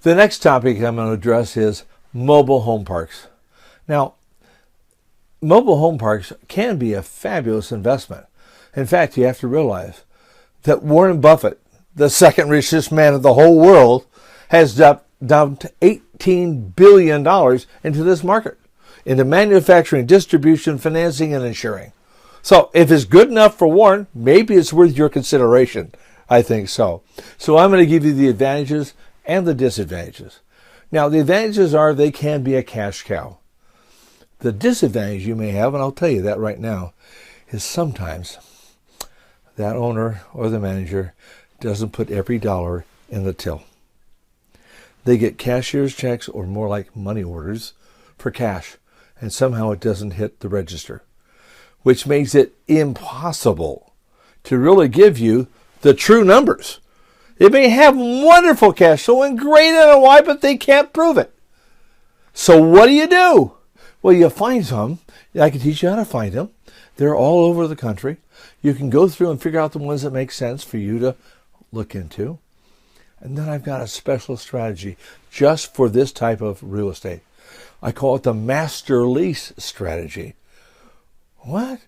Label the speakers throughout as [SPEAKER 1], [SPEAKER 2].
[SPEAKER 1] The next topic I'm going to address is mobile home parks. Now, mobile home parks can be a fabulous investment. In fact, you have to realize that Warren Buffett, the second richest man in the whole world, has dumped $18 billion into this market, into manufacturing, distribution, financing, and insuring. So if it's good enough for Warren, maybe it's worth your consideration. I think so. So I'm going to give you the advantages and the disadvantages. Now, the advantages are they can be a cash cow. The disadvantage you may have, and I'll tell you that right now, is sometimes that owner or the manager doesn't put every dollar in the till. They get cashier's checks, or more like money orders, for cash, and somehow it doesn't hit the register, which makes it impossible to really give you the true numbers. They may have wonderful cash flow and great NOI, but they can't prove it. So what do? Well, you find some. I can teach you how to find them. They're all over the country. You can go through and figure out the ones that make sense for you to look into. And then I've got a special strategy just for this type of real estate. I call it the master lease strategy. What?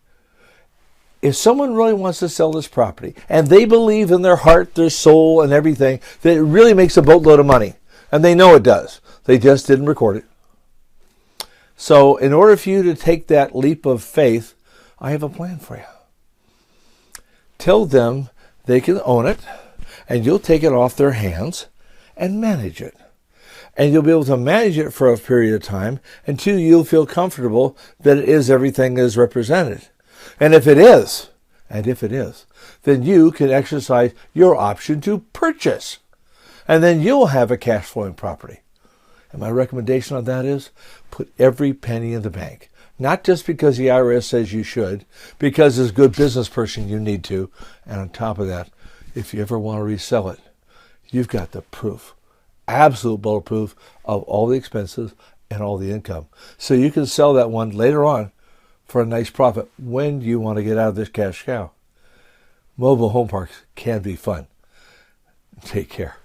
[SPEAKER 1] If someone really wants to sell this property and they believe in their heart, their soul, and everything, that it really makes a boatload of money, and they know it does, they just didn't record it. So in order for you to take that leap of faith, I have a plan for you. Tell them they can own it, and you'll take it off their hands and manage it. And you'll be able to manage it for a period of time until you'll feel comfortable that it is everything that is represented. And if it is, then you can exercise your option to purchase. And then you'll have a cash flowing property. And my recommendation on that is put every penny in the bank. Not just because the IRS says you should, because as a good business person you need to. And on top of that, if you ever want to resell it, you've got the proof, absolute bulletproof of all the expenses and all the income. So you can sell that one later on for a nice profit when you want to get out of this cash cow. Mobile home parks can be fun. Take care.